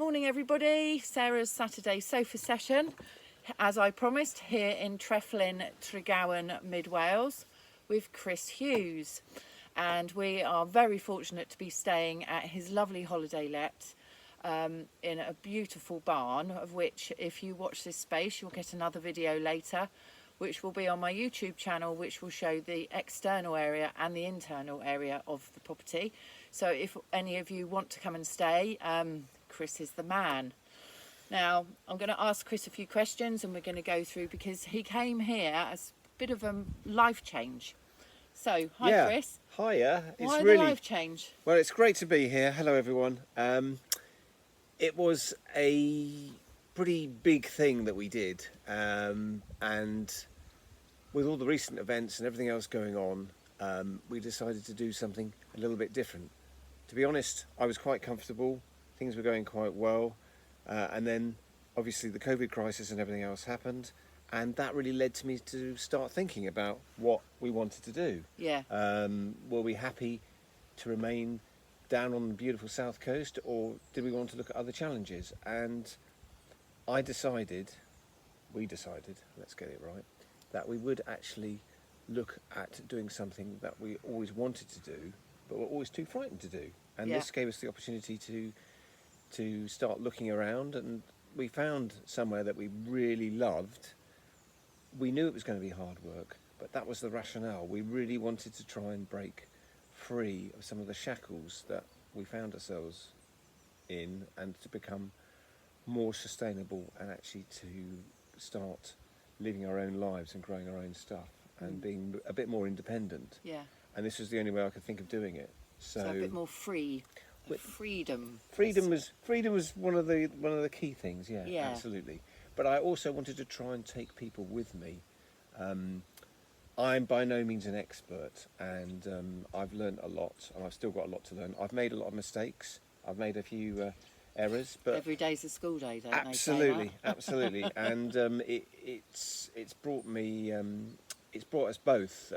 Morning everybody, Sarah's Saturday sofa session, as I promised, here in Treflyn, Tregaron, Mid Wales, with Chris Hughes. And we are very fortunate to be staying at his lovely holiday let in a beautiful barn, of which, if you watch this space, you'll get another video later, which will be on my YouTube channel, which will show the external area and the internal area of the property. So if any of you want to come and stay, Chris is the man. Now, I'm going to ask Chris a few questions and we're going to go through, because he came here as a bit of a life change. So, hi Chris. Hiya. Why the life change? Well, it's great to be here. Hello everyone. It was a pretty big thing that we did, and with all the recent events and everything else going on, we decided to do something a little bit different. To be honest, I was quite comfortable, things were going quite well, and then obviously the COVID crisis and everything else happened, and that really led to me to start thinking about what we wanted to do. Yeah. Were we happy to remain down on the beautiful south coast, or did we want to look at other challenges? And we decided, let's get it right, that we would actually look at doing something that we always wanted to do, but were always too frightened to do. And this gave us the opportunity to start looking around, and we found somewhere that we really loved. We knew it was going to be hard work, but that was the rationale. We really wanted to try and break free of some of the shackles that we found ourselves in, and to become more sustainable, and actually to start living our own lives and growing our own stuff and being a bit more independent. Yeah. And this was the only way I could think of doing it. So a bit more free. Freedom. Freedom was one of the key things. Yeah, absolutely. But I also wanted to try and take people with me. I'm by no means an expert, and I've learned a lot, and I've still got a lot to learn. I've made a lot of mistakes. I've made a few errors, but every day's a school day, don't absolutely, they say that? absolutely. And it's brought me, it's brought us both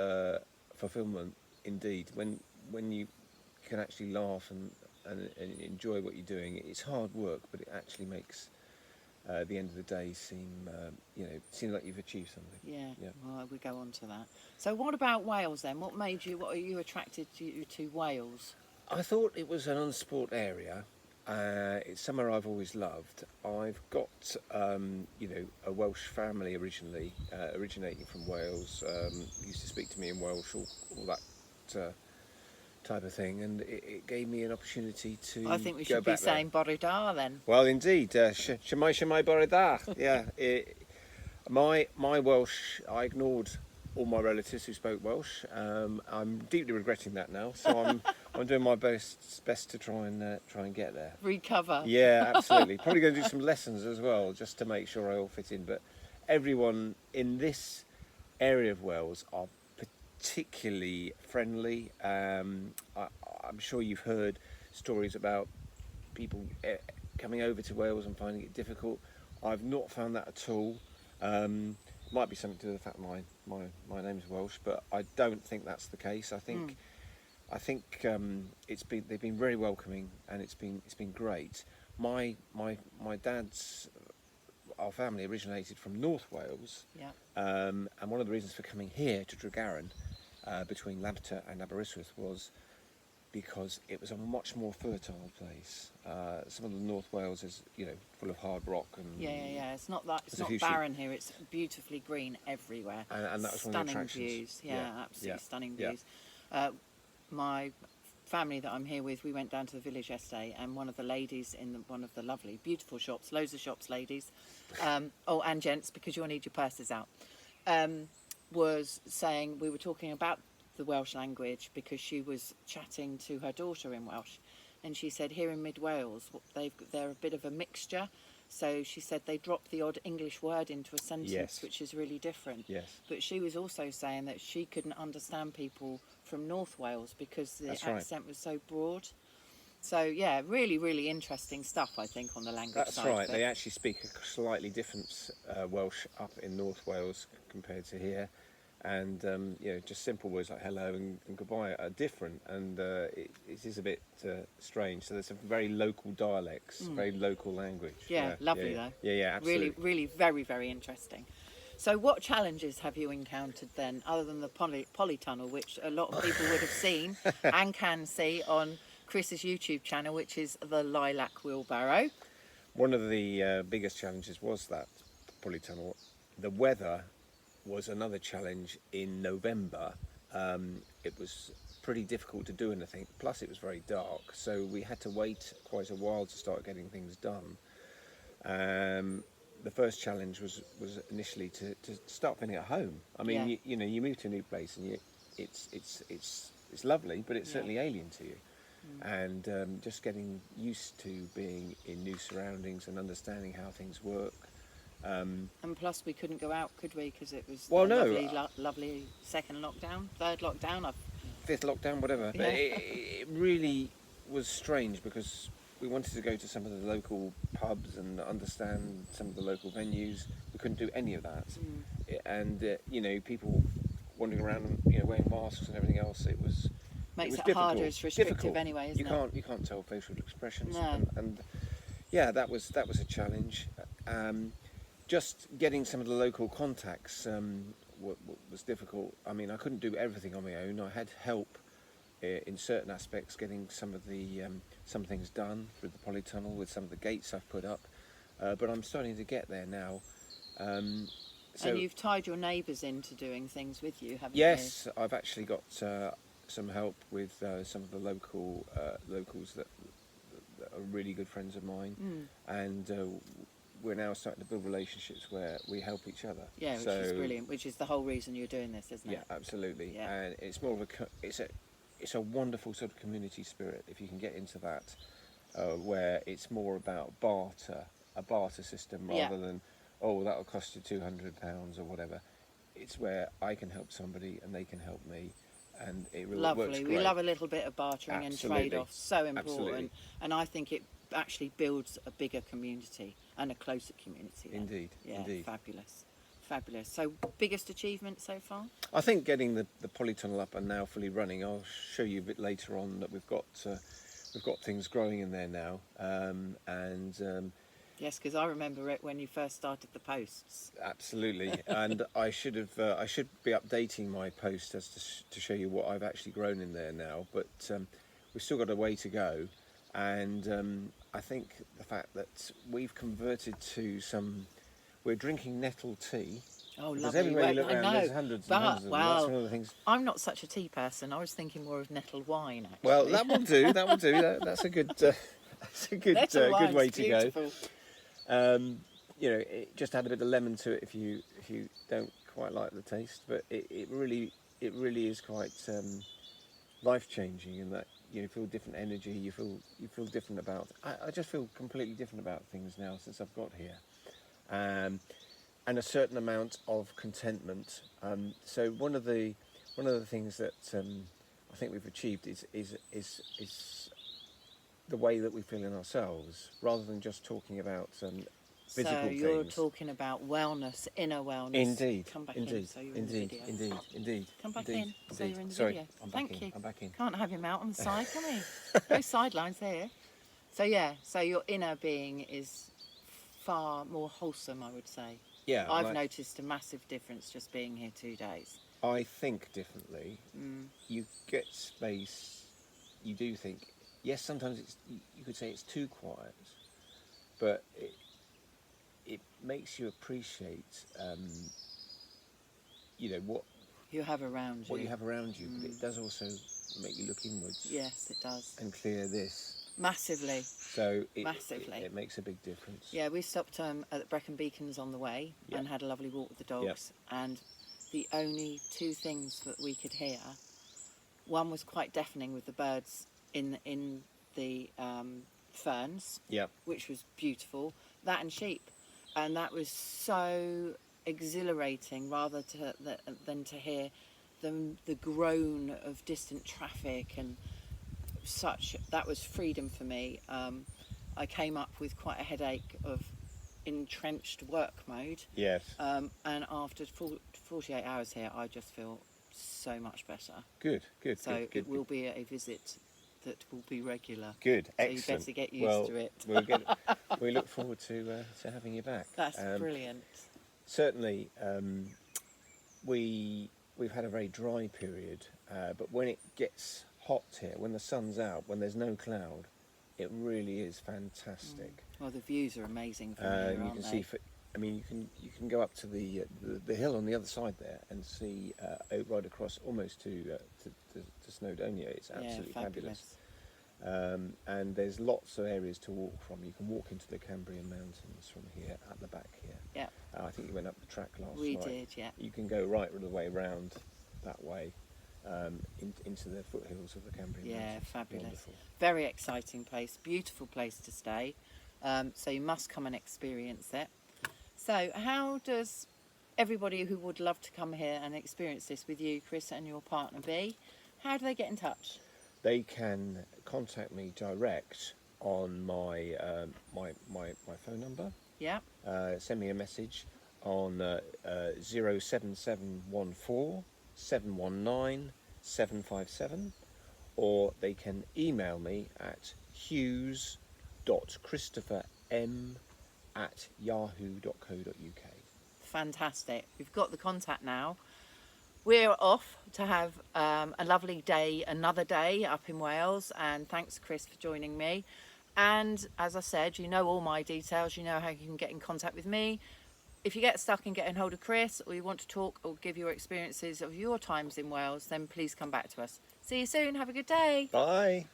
fulfilment indeed. When you can actually laugh and enjoy what you're doing, it's hard work, but it actually makes the end of the day seem like you've achieved something. Yeah. Well, we go on to that. So what about Wales then? What are you attracted to Wales? I thought it was an unsport area. It's somewhere I've always loved. I've got a Welsh family originally, originating from Wales. Used to speak to me in Welsh, all that type of thing, and it gave me an opportunity to. I think we should be saying Bore da then. Well, indeed, Shemai Bore da. Yeah, my Welsh. I ignored all my relatives who spoke Welsh. I'm deeply regretting that now. So I'm doing my best to try and get there. Recover. Yeah, absolutely. Probably going to do some lessons as well, just to make sure I all fit in. But everyone in this area of Wales are particularly friendly. I'm sure you've heard stories about people coming over to Wales and finding it difficult. I've not found that at all. Might be something to do with the fact my name's Welsh, but I don't think that's the case. I think they've been very welcoming, and it's been great. My dad's, our family originated from North Wales, and one of the reasons for coming here to Tregaron, between Lampeter and Aberystwyth, was because it was a much more fertile place. Some of the North Wales is, full of hard rock and It's not barren here. It's beautifully green everywhere. And that was stunning one of the attractions. Views. Absolutely stunning views. My family that I'm here with, we went down to the village yesterday, and one of the ladies in one of the lovely, beautiful shops, loads of shops, ladies, and gents, because you'll need your purses out, was saying, we were talking about the Welsh language, because she was chatting to her daughter in Welsh, and she said here in Mid Wales they're a bit of a mixture. So she said they drop the odd English word into a sentence, which is really different. Yes. But she was also saying that she couldn't understand people from North Wales because the accent was so broad. So yeah, really, really interesting stuff, I think, on the language side. That's right. They actually speak a slightly different Welsh up in North Wales compared to here. and just simple words like hello and goodbye are different, and it is a bit strange. So there's some very local dialects, very local language. Yeah, lovely though. Yeah, absolutely. Really, really very, very interesting. So what challenges have you encountered then, other than the polytunnel, which a lot of people would have seen and can see on Chris's YouTube channel, which is the Lilac Wheelbarrow? One of the biggest challenges was that polytunnel. The weather was another challenge in November. It was pretty difficult to do anything, plus it was very dark, so we had to wait quite a while to start getting things done. The first challenge was initially to start feeling at home. I mean, you move to a new place and it's lovely, but it's certainly alien to you. And just getting used to being in new surroundings and understanding how things work. And plus, we couldn't go out, could we? Because it was lovely second lockdown, third lockdown, fifth lockdown, whatever. Yeah. But it really was strange because we wanted to go to some of the local pubs and understand some of the local venues. We couldn't do any of that, and people wandering around, wearing masks and everything else. It was makes it difficult. harder. It's restrictive difficult. anyway, isn't You can't tell facial expressions, No. and that was a challenge. Just getting some of the local contacts was difficult. I mean, I couldn't do everything on my own. I had help in certain aspects, getting some of the some things done through the polytunnel with some of the gates I've put up. But I'm starting to get there now. So, and you've tied your neighbours into doing things with you, haven't you? yes, I've actually got some help with some of the locals that are really good friends of mine, and we're now starting to build relationships where we help each other. Yeah, which is brilliant. Which is the whole reason you're doing this, isn't it? Yeah, absolutely. Yeah. And it's more of it's a wonderful sort of community spirit if you can get into that, where it's more about a barter system rather than that'll cost you £200 or whatever. It's where I can help somebody and they can help me, and it really works Lovely. great. We love a little bit of bartering Absolutely. and trade-off. So important. Absolutely. And I think it actually builds a bigger community and a closer community. Then. Indeed. Yeah, Indeed. Fabulous. So, biggest achievement so far? I think getting the polytunnel up and now fully running. I'll show you a bit later on that we've got things growing in there now, Yes, because I remember it when you first started the posts. absolutely. And I should be updating my post to show you what I've actually grown in there now. But we've still got a way to go, and I think the fact that we've converted to we're drinking nettle tea. Oh, Because lovely. everywhere you Well, look I around, know. there's hundreds But, and hundreds of them. That's one of the things. I'm not such a tea person. I was thinking more of nettle wine, actually. Well, that will do. That will do. That's a good. That's a good Nettle good wine's way to beautiful. go. It just had a bit of lemon to it if you don't quite like the taste, but it really is quite life changing in that you feel different energy. You feel different about. I just feel completely different about things now since I've got here. And a certain amount of contentment. So one of the things that I think we've achieved is the way that we feel in ourselves, rather than just talking about physical So you're things. talking about wellness, inner wellness. Indeed. Come back indeed. in, so you're indeed. in the video. Indeed. Come back indeed, in, so indeed. you're in the Sorry, video. I'm Thank back you. in. I'm back in. Can't have him out on the side, can we? No sidelines here. So so your inner being is far more wholesome, I would say. Yeah. I've noticed a massive difference just being here 2 days. I think differently. You get space. You do think. Yes, sometimes you could say it's too quiet, but it makes you appreciate, what You have around you. you have around you. But it does also make you look inwards. Yes, it does. And clear this. Massively. So Massively. it makes a big difference. Yeah, we stopped at Brecon Beacons on the way and had a lovely walk with the dogs. And the only 2 things that we could hear, one was quite deafening with the birds in the ferns, which was beautiful. That and sheep, and that was so exhilarating. Rather than to hear the groan of distant traffic and such, that was freedom for me. I came up with quite a headache of entrenched work mode. Yes. And after 48 hours here, I just feel so much better. Good, good, So good, good. it will be a visit that will be regular. Good, So excellent. you better get used to it. We look forward to having you back. That's brilliant. Certainly, we've had a very dry period, but when it gets hot here, when the sun's out, when there's no cloud, it really is fantastic. Well, the views are amazing from here, You aren't can they? see, you can go up to the hill on the other side there and see right across almost to Snowdonia. It's absolutely fabulous. And there's lots of areas to walk from. You can walk into the Cambrian Mountains from here, at the back here. Yeah. I think you went up the track last We night. did, yeah. You can go right the way round that way into the foothills of the Cambrian Mountains. Yeah, fabulous. Wonderful. Very exciting place, beautiful place to stay. So you must come and experience it. So how does everybody who would love to come here and experience this with you, Chris, and your partner B, how do they get in touch? They can contact me direct on my phone number. Yeah. Send me a message on 07714 719 757, or they can email me at hughes.christopherm@yahoo.co.uk. Fantastic. We've got the contact now. We're off to have a lovely day, another day up in Wales, and thanks, Chris, for joining me. And as I said, you know all my details, you know how you can get in contact with me. If you get stuck in getting hold of Chris, or you want to talk or give your experiences of your times in Wales, then please come back to us. See you soon. Have a good day. Bye.